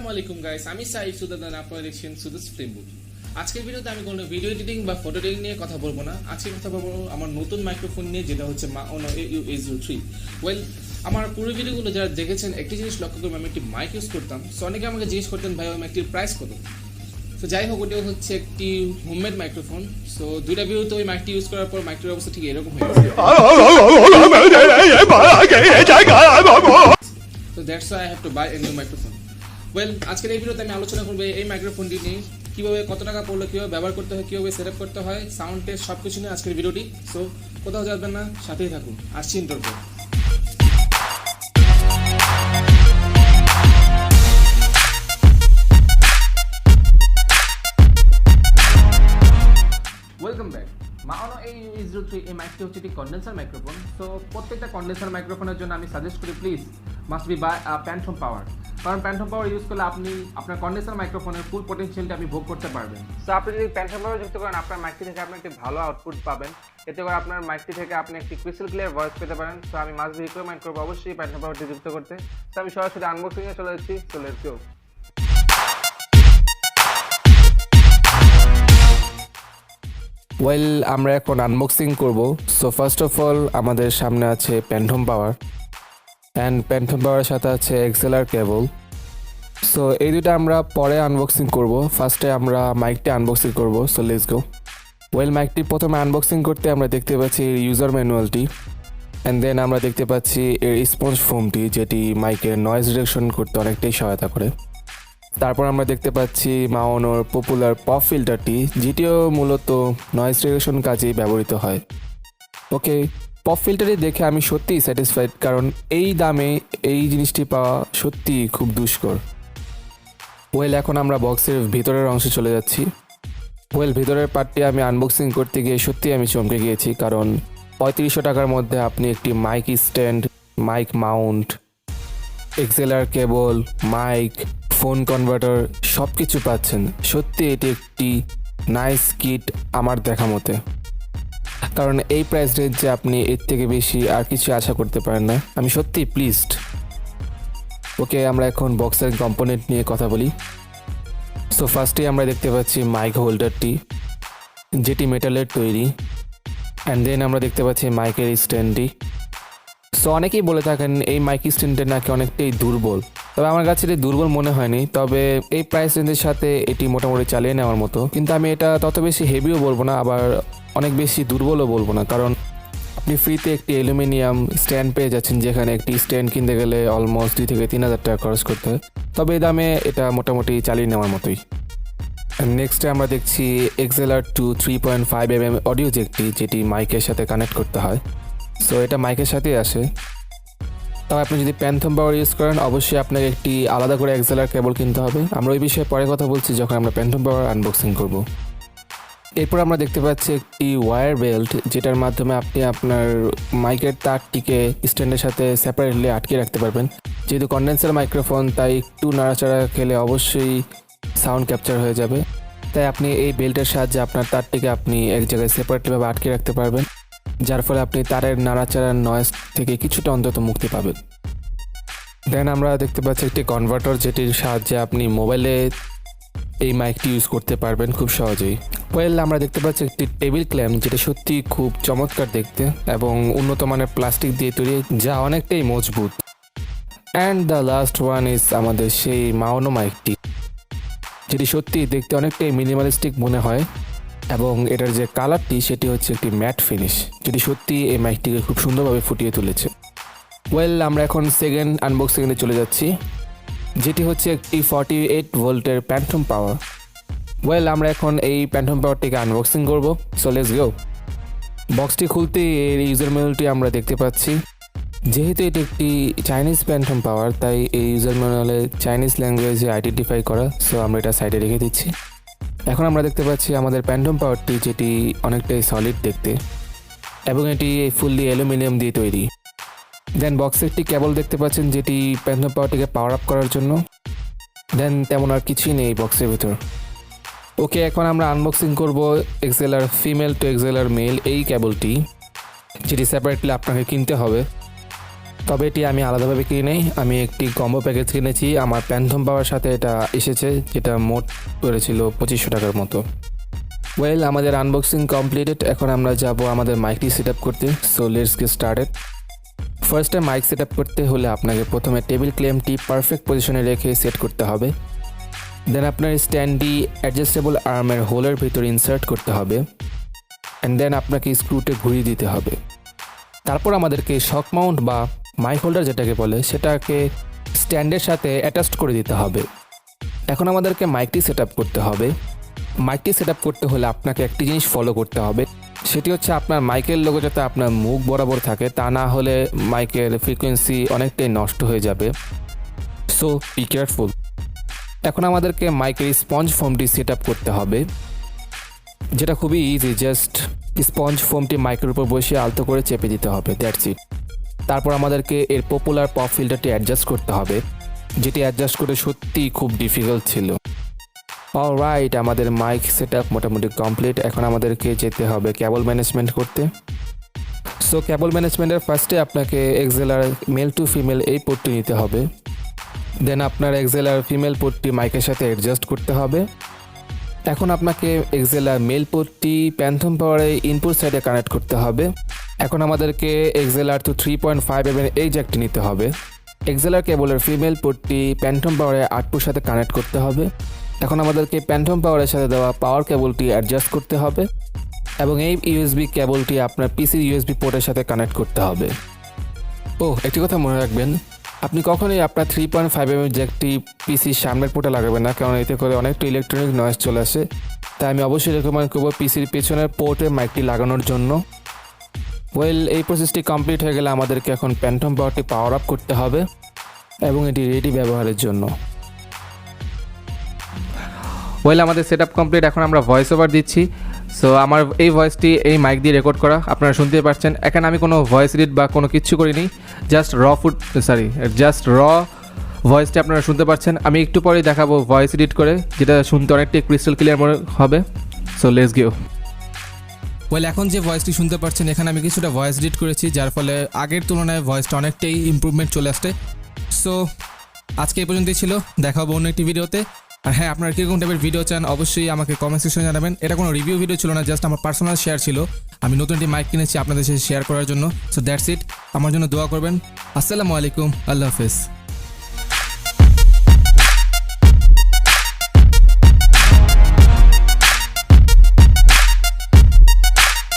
আসসালামু আলাইকুম গাইস, আমি সাইফ সুদান, আপনারা দেখছেন সুদাস ফ্রেমবুক। আজকের ভিডিওতে আমি কোনো ভিডিও এডিটিং বা ফটো এডিটিং নিয়ে কথা বলবো না। আজকে কথা বলবো আমার নতুন মাইক্রোফোন নিয়ে, যেটা হচ্ছে Maono au-a03। ওয়েল, আমার পুরো ভিডিওগুলো যারা দেখেছেন একটি জিনিস লক্ষ্য করে আমি একটি মাইক ইউজ করতাম। সো অনেকে আমাকে জিজ্ঞেস করতেন ভাই ওই মাইকটির প্রাইস কত। তো যাই হোক, ওটা হচ্ছে একটি হোমমেড মাইক্রোফোন। সো দুইটা ভিডিওতে ওই মাইকটি ইউজ করার পর মাইকটির অবস্থা ঠিক এরকম হয়ে গেছে। So that's why I have to buy a new microphone. Well, আজকের এই ভিডিওতে আমি আলোচনা করব এই মাইক্রোফোনটি নিয়ে, কিভাবে কত টাকা পড়লো, কিভাবে ব্যবহার করতে হয়, কিভাবে সেটআপ করতে হয়, সাউন্ড টেস্ট সবকিছু নিয়ে আজকের ভিডিওটি। সো কোথাও যাবেন না, সাথেই থাকুন। আসছি ইন্টার পর। Welcome back. Maono au-a03 এই মাইকটি হচ্ছে একটি কন্ডেন্সার মাইক্রোফোন। সো প্রত্যেকটা কন্ডেন্সার মাইক্রোফোনের জন্য আমি সাজেস্ট করি please must be by phantom power. কারণ প্যান্থম পাওয়ার ইউজ করলে আপনি আপনার কন্ডেন্সার মাইক্রোফোনের ফুল পটেনশিয়ালটা আপনি ভোগ করতে পারবেন। সো আপনি যদি প্যান্থম পাওয়ার যুক্ত করেন, আপনার মাইকটি থেকে আপনি একটি ভালো আউটপুট পাবেন। এতে করে আপনার মাইকটি থেকে আপনি একটি ক্রিস্টাল ক্লিয়ার ভয়েস পেতে পারেন। সো আমি মাস্ট বি রিকমেন্ড করবো অবশ্যই প্যান্থম পাওয়ারটি যুক্ত করতে। সো আমি সরাসরি আনবক্সিংয়ে চলে যাচ্ছি। So let's go. ওয়েল, আমরা এখন আনবক্সিং করব। সো ফার্স্ট অফ অল আমাদের সামনে আছে প্যান্থম পাওয়ার, অ্যান্ড প্যান্থম পাওয়ারের সাথে আছে এক্সএলআর কেবল। সো এই দুটো আমরা পরে আনবক্সিং করব। ফার্স্টে আমরা মাইকটি আনবক্সিং করব। So let's go. ওয়েল, মাইকটি প্রথমে আনবক্সিং করতে আমরা দেখতে পাচ্ছি ইউজার ম্যানুয়ালটি, অ্যান্ড দেন আমরা দেখতে পাচ্ছি এর স্পঞ্জ ফোমটি, যেটি মাইকের নয়েজ রিডাকশন করতে অনেকটাই সহায়তা করে। তারপর আমরা দেখতে পাচ্ছি মাওনোর পপুলার পপ ফিল্টারটি, যেটিও মূলত নয়েজ রিডাকশন কাজেই ব্যবহৃত হয়। ওকে, পপ ফিল্টারটি দেখে আমি সত্যিই স্যাটিসফাইড, কারণ এই দামে এই জিনিসটি পাওয়া সত্যিই খুব দুষ্কর। ওয়েল, এখন আমরা বক্সের ভিতরের অংশে চলে যাচ্ছি। ওয়েল, ভিতরের পার্টটি আমি আনবক্সিং করতে গিয়ে সত্যিই আমি চমকে গিয়েছি, কারণ 3500 টাকার মধ্যে আপনি একটি mic stand, mic mount, XLR cable, mic, phone converter সব কিছু পাচ্ছেন। সত্যি এটি একটি নাইস কিট আমার দেখা মতে, কারণ এই প্রাইস রেঞ্জে আপনি এর থেকে বেশি আর কিছু আশা করতে পারেন না। আমি সত্যিই প্লিজড। ওকে, আমরা এখন বক্সের কম্পোনেন্ট নিয়ে কথা বলি। সো ফার্স্টেই আমরা দেখতে পাচ্ছি মাইক হোল্ডারটি, যেটি মেটালের তৈরি, অ্যান্ড দেন আমরা দেখতে পাচ্ছি মাইকের স্ট্যান্ডটি। সো অনেকেই বলে থাকেন এই মাইক স্ট্যান্ডের নাকি অনেকটাই দুর্বল, তবে আমার কাছে এটি দুর্বল মনে হয়নি। তবে এই প্রাইস রেঞ্জের সাথে এটি মোটামুটি চালিয়ে নেওয়ার মতো, কিন্তু আমি এটা তত বেশি হেভিও বলবো না, আবার অনেক বেশি দুর্বলও বলবো না, কারণ আপনি ফ্রিতে একটি অ্যালুমিনিয়াম স্ট্যান্ড পেয়ে যাচ্ছেন, যেখানে একটি স্ট্যান্ড কিনতে গেলে অলমোস্ট 2 থেকে 3000 টাকা খরচ করতে হয়। তবে এই দামে এটা মোটামুটি চালিয়ে নেওয়ার মতোই। নেক্সটে আমরা দেখছি XLR2 3.5mm অডিও জ্যাকটি, যেটি মাইকের সাথে কানেক্ট করতে হয়। সো এটা মাইকের সাথেই আসে। তবে আপনি যদি প্যান্থম পাওয়ার ইউজ করেন, অবশ্যই আপনাকে একটি আলাদা করে এক্সএলআর কেবল কিনতে হবে। আমরা ওই বিষয়ে পরে কথা বলছি যখন আমরা প্যান্থম পাওয়ার আনবক্সিং করব। এরপর আমরা দেখতে পাচ্ছি একটি ওয়্যার বেল্ট, যেটার মাধ্যমে আপনি আপনার মাইকের তারটিকে স্ট্যান্ডের সাথে সেপারেটলি আটকে রাখতে পারবেন। যেহেতু কন্ডেন্সার মাইক্রোফোন, তাই একটু নাড়াচাড়া খেলে অবশ্যই সাউন্ড ক্যাপচার হয়ে যাবে। তাই আপনি এই বেল্টের সাহায্যে আপনার তারটিকে আপনি এক জায়গায় সেপারেটলিভাবে আটকে রাখতে পারবেন, যার ফলে আপনি তারের নাড়াচাড়ার নয়েজ থেকে কিছুটা অন্তত মুক্তি পাবেন। দেন আমরা দেখতে পাচ্ছি একটি কনভার্টার, যেটির সাহায্যে আপনি মোবাইলে এই মাইকটি ইউজ করতে পারবেন খুব সহজেই। ওয়েল, আমরা দেখতে পাচ্ছি একটি টেবিল ক্ল্যাম্প, যেটা সত্যি খুব চমৎকার দেখতে এবং উন্নত মানের প্লাস্টিক দিয়ে তৈরি, যা অনেকটাই মজবুত। And the last one is আমাদের সেই মাওনো মাইকটি, যেটি সত্যি দেখতে অনেকটাই মিনিমালিস্টিক মনে হয়, এবং এটার যে কালারটি সেটি হচ্ছে একটি ম্যাট ফিনিশ, যেটি সত্যি এই মাইকটিকে খুব সুন্দরভাবে ফুটিয়ে তুলেছে। ওয়েল, আমরা এখন সেকেন্ড আনবক্সিংয়ে চলে যাচ্ছি, যেটি হচ্ছে একটি 48 ভোল্টের প্যান্থম পাওয়ার। ওয়েল, আমরা এখন এই প্যান্থম পাওয়ারটিকে আনবক্সিং করব। So let's go. বক্সটি খুলতেই এর ইউজার ম্যানুয়ালটি আমরা দেখতে পাচ্ছি। যেহেতু এটি একটি চাইনিজ প্যান্থম পাওয়ার, তাই এই ইউজার ম্যানুয়ালে চাইনিজ ল্যাঙ্গুয়েজে আইডেন্টিফাই করা। সো আমরা এটা সাইডে রেখে দিচ্ছি। এখন আমরা দেখতে পাচ্ছি আমাদের প্যান্থম পাওয়ারটি, যেটি অনেকটাই সলিড দেখতে, এবং এটি ফুললি অ্যালুমিনিয়াম দিয়ে তৈরি। দেন বক্সে একটি কেবল দেখতে পাচ্ছেন, যেটি প্যান্থম পাওয়ারটিকে পাওয়ার আপ করার জন্য। দেন তেমন আর কিছুই নেই বক্সের ভিতর। ওকে, এখন আমরা আনবক্সিং করব XLR female to XLR male এই কেবলটি, যেটি সেপারেটলি আপনাকে কিনতে হবে। তবে এটি আমি আলাদাভাবে কিনে নেই, আমি একটি কম্বো প্যাকেজ কিনেছি, আমার প্যান্থম পাওয়ার সাথে এটা এসেছে, যেটা মোট পড়েছিল 2500 টাকার মতো। ওয়েল, আমাদের আনবক্সিং কমপ্লিটেড। এখন আমরা যাব আমাদের মাইকটি সেট আপ করতে। So let's get started. ফার্স্টে মাইক সেট আপ করতে হলে আপনাকে প্রথমে টেবিল ক্লেমটি পারফেক্ট পজিশনে রেখে সেট করতে হবে। দেন আপনার স্ট্যান্ডটি অ্যাডজাস্টেবল আর্মের হোলের ভিতরে ইনসার্ট করতে হবে অ্যান্ড দেন আপনাকে স্ক্রুতে ঘুরিয়ে দিতে হবে। তারপর আমাদেরকে শক মাউন্ট বা মাইক হোল্ডার যেটাকে বলে সেটাকে স্ট্যান্ডের সাথে অ্যাটাচ করে দিতে হবে। এখন আমাদেরকে মাইকটি সেট আপ করতে হবে। মাইকটি সেট আপ করতে হলে আপনাকে একটি জিনিস ফলো করতে হবে, সেটি হচ্ছে আপনার মাইকের লোগো যাতে আপনার মুখ বরাবর থাকে, তা না হলে মাইকের ফ্রিকোয়েন্সি অনেকটাই নষ্ট হয়ে যাবে। So be careful. এখন আমাদেরকে মাইকের স্পঞ্জ ফোমটি সেট আপ করতে হবে, যেটা খুবই ইজি। জাস্ট স্পঞ্জ ফোমটি মাইকের উপর বসে আলতো করে চেপে দিতে হবে, দ্যাটস ইট। তারপর আমাদেরকে এর পপুলার পপ ফিল্টারটি অ্যাডজাস্ট করতে হবে, যেটি অ্যাডজাস্ট করে সত্যিই খুব ডিফিকাল্ট ছিল। অলরাইট, আমাদের মাইক সেট আপ মোটামুটি কমপ্লিট। এখন আমাদেরকে যেতে হবে ক্যাবল ম্যানেজমেন্ট করতে। সো ক্যাবল ম্যানেজমেন্টের ফার্স্টে আপনাকে এক্সেলার মেল টু ফিমেল এই পোর্টটি নিতে হবে। দেন আপনার এক্সেলার ফিমেল পোর্টটি মাইকের সাথে অ্যাডজাস্ট করতে হবে। এখন আপনাকে এক্সেলার মেল পোর্টটি প্যান্থম পাওয়ারে ইনপুট সাইডে কানেক্ট করতে হবে। এখন আমাদেরকে এক্সেলার টু 3.5 mm এই জ্যাকটি নিতে হবে। এক্সেলার কেবলের ফিমেল পোর্টটি প্যান্থম পাওয়ারে আউটপুট সাথে কানেক্ট করতে হবে। এখন আমাদেরকে প্যান্থম পাওয়ারের সাথে দেওয়া পাওয়ার কেবলটি অ্যাডজাস্ট করতে হবে এবং এই ইউএসবি কেবলটি আপনার পিসির ইউএসবি পোর্টের সাথে কানেক্ট করতে হবে। একটি কথা মনে রাখবেন, আপনি কখনোই আপনার 3.5 mm জ্যাকটি পিসির সামনের পোর্টে লাগাবেন না, কারণ এতে করে অনেকটা ইলেকট্রনিক নয়েজ চলে আসে। তাই আমি অবশ্যই রেকমেন্ড করবো পিসির পেছনের পোর্টে মাইকটি লাগানোর জন্য। ওয়েল, এই প্রসেসটি কমপ্লিট হয়ে গেলে আমাদেরকে এখন প্যান্থম পাওয়ারটি পাওয়ার আপ করতে হবে এবং এটি রেডি ব্যবহারের জন্য। ওয়েল, আমাদের সেট আপ কমপ্লিট। এখন আমরা ভয়েস ওভার দিচ্ছি। সো আমার এই ভয়েসটি এই মাইক দিয়ে রেকর্ড করা, আপনারা শুনতে পাচ্ছেন। এখানে আমি কোনো ভয়েস এডিট বা কোনো কিচ্ছু করিনি, জাস্ট র ভয়েসটি আপনারা শুনতে পাচ্ছেন। আমি একটু পরেই দেখাবো ভয়েস এডিট করে, যেটা শুনতে অনেকটাই ক্রিস্টাল ক্লিয়ার মনে হবে। So let's go. ওয়েল, এখন যে ভয়েসটি শুনতে পাচ্ছেন, এখানে আমি কিছুটা ভয়েস এডিট করেছি, যার ফলে আগের তুলনায় ভয়েসটা অনেকটাই ইমপ্রুভমেন্ট চলে আসছে। সো আজকে এই পর্যন্তই ছিল, দেখা হবে অন্য একটি ভিডিওতে। আর হ্যাঁ, আপনারা কীরকম টাইপের ভিডিও চান অবশ্যই আমাকে কমেন্ট সেকশনে জানাবেন। এটা কোনো রিভিউ ভিডিও ছিল না, জাস্ট আমার পার্সোনাল শেয়ার ছিল। আমি নতুন একটি মাইক কিনেছি আপনাদের সাথে শেয়ার করার জন্য। So that's it. আমার জন্য দোয়া করবেন। আসসালামু আলাইকুম, আল্লাহ হাফেজ।